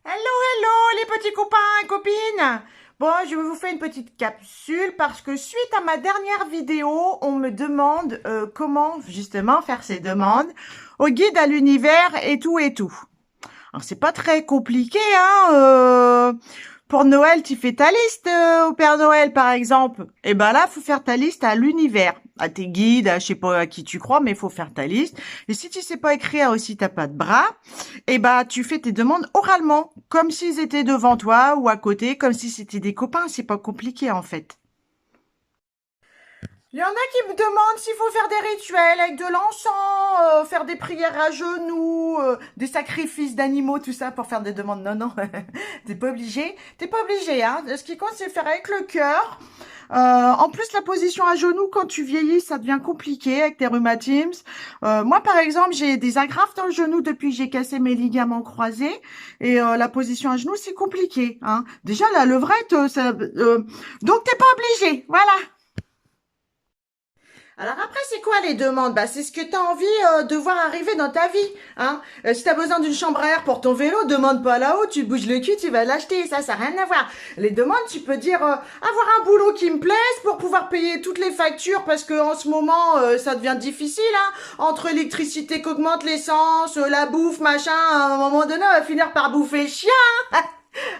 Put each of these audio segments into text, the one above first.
Hello, hello, les petits copains et copines. Bon, je vais vous faire une petite capsule parce que suite à ma dernière vidéo, on me demande comment justement faire ces demandes au guide à l'univers et tout et tout. Alors c'est pas très compliqué, hein. Pour Noël, tu fais ta liste au Père Noël, par exemple. Et ben là, faut faire ta liste à l'univers, à tes guides, à je sais pas à qui tu crois, mais il faut faire ta liste. Et si tu sais pas écrire aussi, t'as pas de bras, et ben tu fais tes demandes oralement, comme s'ils étaient devant toi ou à côté, comme si c'était des copains. C'est pas compliqué en fait. Il y en a qui me demandent s'il faut faire des rituels avec de l'encens, faire des prières à genoux, des sacrifices d'animaux, tout ça pour faire des demandes. Non, non, t'es pas obligé. T'es pas obligé, hein. Ce qui compte, c'est faire avec le cœur. En plus, la position à genoux, quand tu vieillis, ça devient compliqué avec tes rhumatismes. Moi, par exemple, j'ai des agrafes dans le genou depuis que j'ai cassé mes ligaments croisés. Et la position à genoux, c'est compliqué, hein. Déjà, la levrette, donc t'es pas obligé. Voilà. Alors après, c'est quoi les demandes? Bah, c'est ce que tu as envie de voir arriver dans ta vie. Hein. Si tu as besoin d'une chambre à air pour ton vélo, demande pas là-haut, tu bouges le cul, tu vas l'acheter. Ça n'a rien à voir. Les demandes, tu peux dire avoir un boulot qui me plaise pour pouvoir payer toutes les factures parce que en ce moment, ça devient difficile. Hein. Entre l'électricité qu'augmente l'essence, la bouffe, machin, à un moment donné, on va finir par bouffer chien.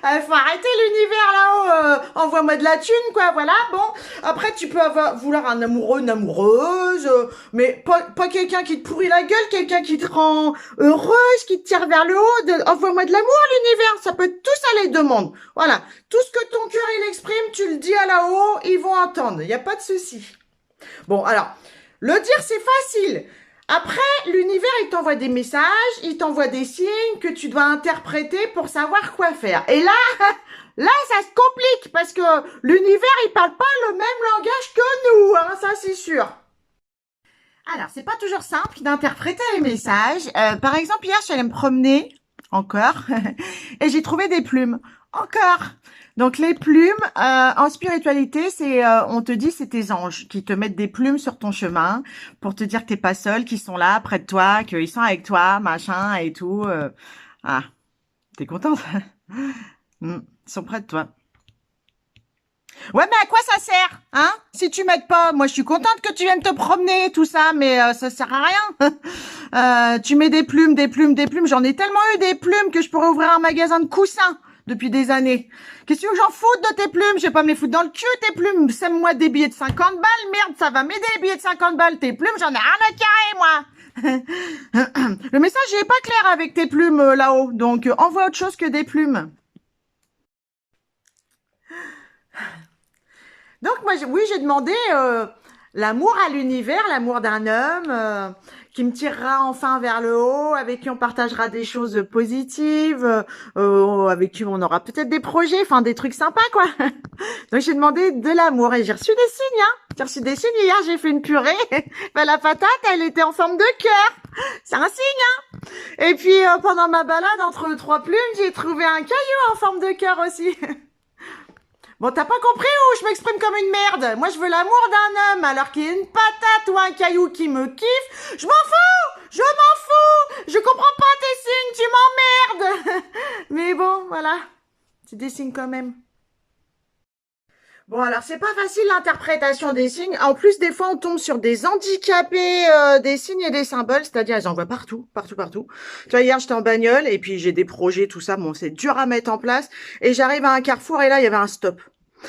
Faut arrêter l'univers là-haut, envoie-moi de la thune, quoi, voilà, bon. Après, tu peux vouloir un amoureux, une amoureuse, mais pas quelqu'un qui te pourrit la gueule, quelqu'un qui te rend heureuse, qui te tire vers le haut, envoie-moi de l'amour, l'univers, ça peut être tout ça les demandes. Voilà, tout ce que ton cœur il exprime, tu le dis à là-haut, ils vont entendre, il n'y a pas de souci. Bon, alors, le dire c'est facile. Après, l'univers, il t'envoie des messages, il t'envoie des signes que tu dois interpréter pour savoir quoi faire. Et là, là, ça se complique parce que l'univers, il parle pas le même langage que nous, hein, ça c'est sûr. Alors, c'est pas toujours simple d'interpréter les messages. Par exemple, hier, je suis allée me promener, encore, et j'ai trouvé des plumes. Encore. Donc, les plumes, en spiritualité, on te dit, c'est tes anges qui te mettent des plumes sur ton chemin pour te dire que t'es pas seul, qu'ils sont là, près de toi, qu'ils sont avec toi, machin et tout. Ah, t'es contente? Ils sont près de toi. Ouais, mais à quoi ça sert, hein? Si tu m'aides pas, moi je suis contente que tu viennes te promener, tout ça, mais ça sert à rien. Tu mets des plumes, des plumes, des plumes. J'en ai tellement eu des plumes que je pourrais ouvrir un magasin de coussins depuis des années. Qu'est-ce que j'en fous de tes plumes? Je vais pas me les foutre dans le cul, tes plumes. Sème-moi des billets de 50 balles, merde, ça va m'aider les billets de 50 balles. Tes plumes, j'en ai rien à carrer, moi. Le message il est pas clair avec tes plumes là-haut, donc envoie autre chose que des plumes. Donc moi, oui, j'ai demandé l'amour à l'univers, l'amour d'un homme qui me tirera enfin vers le haut, avec qui on partagera des choses positives, avec qui on aura peut-être des projets, enfin des trucs sympas quoi. Donc j'ai demandé de l'amour et j'ai reçu des signes. Hein. J'ai reçu des signes hier, j'ai fait une purée. Ben, la patate, elle était en forme de cœur. C'est un signe. Hein. Et puis pendant ma balade entre trois plumes, j'ai trouvé un caillou en forme de cœur aussi. Bon, t'as pas compris ou je m'exprime comme une merde? Moi, je veux l'amour d'un homme, alors qu'il y ait une patate ou un caillou qui me kiffe. Je m'en fous! Je m'en fous! Je comprends pas tes signes, tu m'emmerdes! Mais bon, voilà. C'est des signes quand même. Bon, alors c'est pas facile l'interprétation des signes. En plus, des fois, on tombe sur des handicapés des signes et des symboles, c'est-à-dire ils en voient partout, partout, partout. Tu vois, hier j'étais en bagnole et puis j'ai des projets, tout ça. Bon, c'est dur à mettre en place. Et j'arrive à un carrefour et là, il y avait un stop.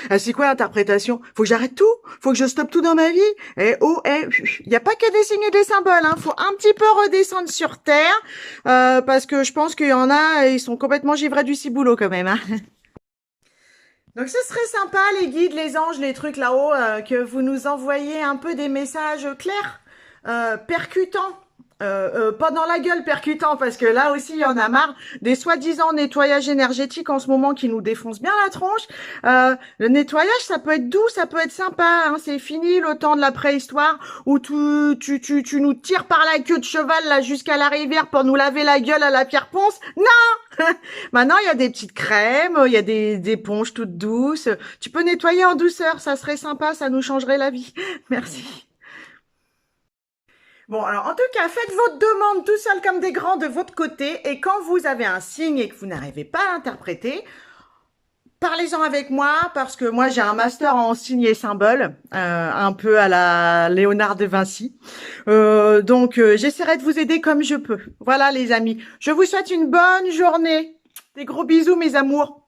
Ah, c'est quoi l'interprétation? Faut que j'arrête tout? Faut que je stoppe tout dans ma vie? Eh oh, il n'y a pas que des signes et des symboles. Hein. Faut un petit peu redescendre sur terre parce que je pense qu'il y en a, ils sont complètement givrés du ciboulot quand même. Hein. Donc ce serait sympa les guides, les anges, les trucs là-haut, que vous nous envoyiez un peu des messages clairs, percutants. Pas dans la gueule percutant parce que là aussi il y en a marre des soi-disant nettoyages énergétiques en ce moment qui nous défoncent bien la tronche. Le nettoyage ça peut être doux, ça peut être sympa, hein, c'est fini le temps de la préhistoire où tu nous tires par la queue de cheval là jusqu'à la rivière pour nous laver la gueule à la pierre ponce. Non. Maintenant il y a des petites crèmes, il y a des éponges toutes douces. Tu peux nettoyer en douceur, ça serait sympa, ça nous changerait la vie. Merci. Bon, alors en tout cas, faites votre demande tout seul comme des grands de votre côté et quand vous avez un signe et que vous n'arrivez pas à l'interpréter, parlez-en avec moi parce que moi j'ai un master en signes et symboles, un peu à la Léonard de Vinci. Donc j'essaierai de vous aider comme je peux. Voilà les amis, je vous souhaite une bonne journée. Des gros bisous mes amours.